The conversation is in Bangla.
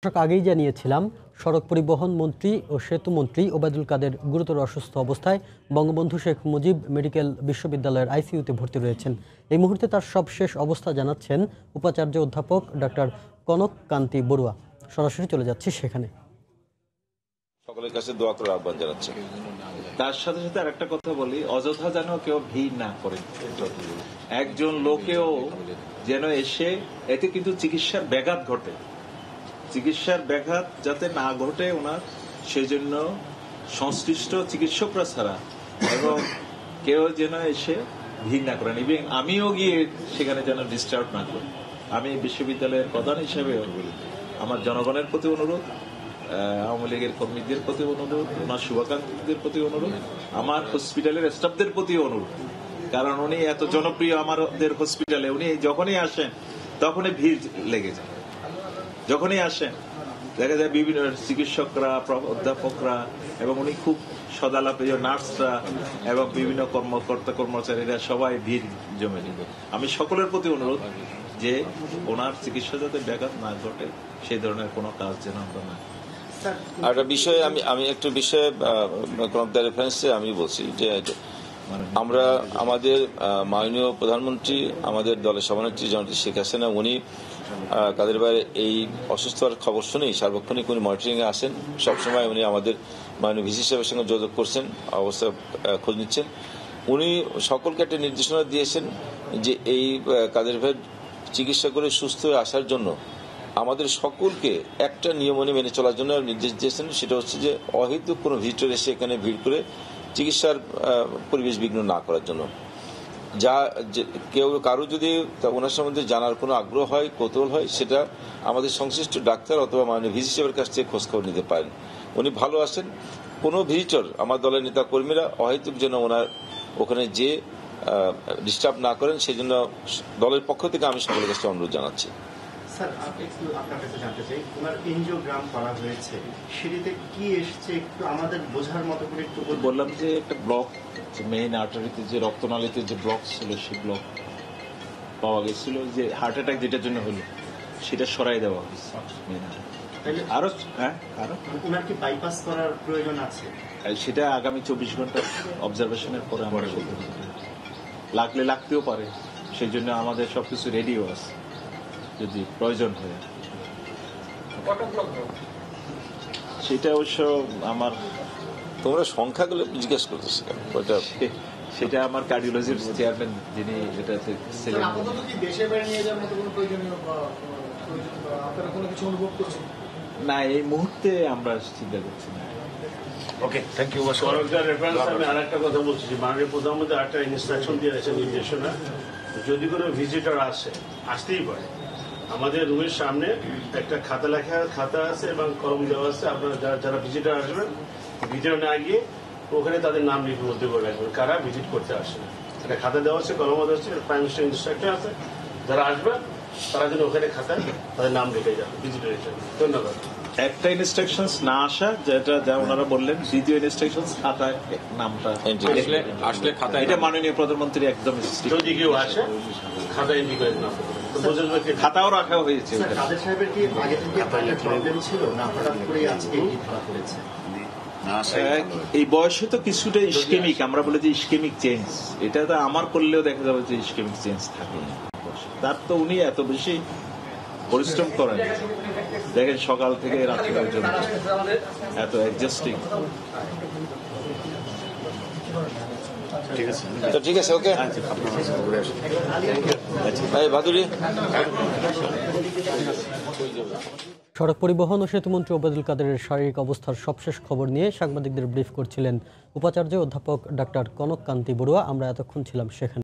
আগেই জানিয়েছিলাম সড়ক পরিবহন মন্ত্রী ও সেতু মন্ত্রী ওবায়দুল কাদের গুরুতর অসুস্থ অবস্থায় বঙ্গবন্ধু শেখ মুজিব মেডিকেল বিশ্ববিদ্যালয়ের আইসিইউতে ভর্তি রয়েছেন। এই মুহূর্তে তার সবশেষ অবস্থা জানাচ্ছেন উপাচার্য অধ্যাপক ডক্টর কনক কান্তি বড়ুয়া। সরাসরি চলে যাচ্ছি সেখানে। সকলের কাছে দোয়া করার আহ্বান জানাচ্ছি। তার সাথে সাথে আরেকটা কথা বলি, অযথা যেন কেউ ভিড় না করে, একজন লোকেও যেন এসে এতে কিন্তু চিকিৎসার ব্যাঘাত ঘটে, চিকিৎসার ব্যাঘাত যাতে না ঘটে ওনার, সেজন্য সংশ্লিষ্ট চিকিৎসকরা ছাড়া এবং কেউ যেন এসে ভিড় না করেন, এবং আমিও গিয়ে সেখানে যেন ডিস্টার্ব না করি। আমি বিশ্ববিদ্যালয়ের প্রধান হিসেবে আমার জনগণের প্রতি অনুরোধ, আওয়ামী লীগের কর্মীদের প্রতি অনুরোধ, ওনার শুভাকাঙ্ক্ষীদের প্রতি অনুরোধ, আমার হসপিটালের স্টাফদের প্রতি অনুরোধ, কারণ উনি এত জনপ্রিয় আমাদের হসপিটালে। উনি যখনই আসেন তখনই ভিড় লেগে যায়, যখনই আসেন দেখা যায় বিভিন্ন চিকিৎসকরা, অধ্যাপকরা এবং উনি খুব সদালাপেয় নার্সরা এবং বিভিন্ন কর্মকর্তা কর্মচারীরা সবাই ভিড় জমে নিল। আমি সকলের প্রতি অনুরোধ যে ওনার চিকিৎসা যাতে ব্যাঘাত না ঘটে, সেই ধরনের কোনো কাজ যেন আমরা না। আর একটা বিষয়ে আমি একটা বিষয়ে রেফারেন্সে আমি বলছি যে আমরা আমাদের মাননীয় প্রধানমন্ত্রী, আমাদের দলের সভানেত্রী জননেত্রী শেখ হাসিনা, উনি কাদের বাইরে এই অসুস্থতার খবর শুনেই সার্বক্ষণিক উনি মনিটরিং এ আসেন। সবসময় উনি আমাদের মাননীয় ভিসি সাহেবের সঙ্গে যোগাযোগ করছেন, অবস্থা খোঁজ নিচ্ছেন। উনি সকলকে একটা নির্দেশনা দিয়েছেন যে এই কাদের ভাই চিকিৎসা করে সুস্থ হয়ে আসার জন্য আমাদের সকলকে একটা নিয়মনে মেনে চলার জন্য নির্দেশ দিয়েছেন। সেটা হচ্ছে যে অহেতুক কোনো ভিজিটর এসে এখানে ভিড় করে চিকিৎসার পরিবেশ বিঘ্ন না করার জন্য। যা কেউ কারো যদি ওনার সম্বন্ধে জানার কোনো আগ্রহ হয়, কৌতূহল হয়, সেটা আমাদের সংশ্লিষ্ট ডাক্তার অথবা মাননীয় ভিসি সাহেবের কাছ থেকে খোঁজখবর নিতে পারেন। উনি ভালো আছেন। কোনো ভিজিটর, আমার দলের নেতা কর্মীরা অহেতুক যেন ওনার ওখানে যে ডিস্টার্ব না করেন, সেই জন্য দলের পক্ষ থেকে আমি সকলের কাছে অনুরোধ জানাচ্ছি। স্যার, একটু আপনার কাছে জানতে চাই, ওনার এনজিওগ্রাম করা হয়েছে, সেটিতে কি এসেছে একটু আমাদের বোঝার মতো করে একটু বললাম যে একটা ব্লক, মেইন আর্টারিতে যে রক্তনালীতে যে ব্লক ছিল, সেই ব্লক পাওয়া গেছিল, যে হার্ট অ্যাটাক যেটার জন্য হলো সেটা সরাই দেওয়া হয়েছে। আরো ওনার কি বাইপাস করার প্রয়োজন আছে? সেটা আগামী 24 ঘন্টা অবজারভেশনের পরে আমরা লাগলে লাগতেও পারে, সেই জন্য আমাদের সবকিছু রেডিও আছে যদি প্রয়োজন হয়। সেটা অবশ্য আমার, তোমরা সংখ্যাগুলো জিজ্ঞেস করতেছি সেটা আমার কার্ডিওলজির চেয়ারম্যান যিনি এটাতে ছিলেন। না, এই মুহূর্তে আমরা চিন্তা করছি না। ওকে, থ্যাংক ইউ। আমি আর একটা কথা বলছি, মাননীয় প্রধানমন্ত্রী একটা ইনস্ট্রাকশন দিয়ে আছে, নির্দেশনা, যদি কোনো ভিজিটর আসতেই পারে, আমাদের রুমের সামনে একটা খাতা আছে এবং কলম দেওয়া আছে। আপনারা যারা ভিজিটর আসবেন, ভিতরে না গিয়ে ওখানে তাদের নাম লিপিবদ্ধ করে রাখবেন, কারা ভিজিট করতে আসে। একটা খাতা দেওয়া আছে, কলম দেওয়া আছে, প্রাইম মিনিস্টার ইনস্ট্রাকশন আছে, যারা আসবে তারা যেন ওখানে খাতায় তাদের নাম লিখে যাবে ভিজিটর হিসেবে। ধন্যবাদ। একটা ইনস্ট্রাকশনস না আসা, যেটা ওনারা বললেন, দ্বিতীয় ইনস্ট্রাকশনস খাতায় নামটা আসলে খাতায়, এটা মাননীয় প্রধানমন্ত্রী একদম যদি কেউ আসে খাতায় এন্ট্রি করে নাম, খাতাও রাখা হয়েছে। কাদের সাহেবের কি আগে থেকে প্রবলেম ছিল না হঠাৎ করে আজকে ধরা পড়েছে? এই বয়সে তো কিছুটা ইস্কেমিক, আমরা বলে যে ইস্কেমিক চেঞ্জ, এটা তো আমার করলেও দেখা যাবে যে ইস্কেমিক চেঞ্জ থাকে। তার তো উনি এত বেশি পরিশ্রম করেন, দেখেন সকাল থেকে রাত্রি পর্যন্ত এত অ্যাডজাস্টিং। ঠিক আছে, ওকে। সড়ক পরিবহন ও সেতুমন্ত্রী ওবায়দুল কাদেরের শারীরিক অবস্থার সবশেষ খবর নিয়ে সাংবাদিকদের ব্রিফ করছিলেন উপাচার্য অধ্যাপক ডক্টর কনক কান্তি বড়ুয়া। আমরা এতক্ষণ ছিলাম সেখানে।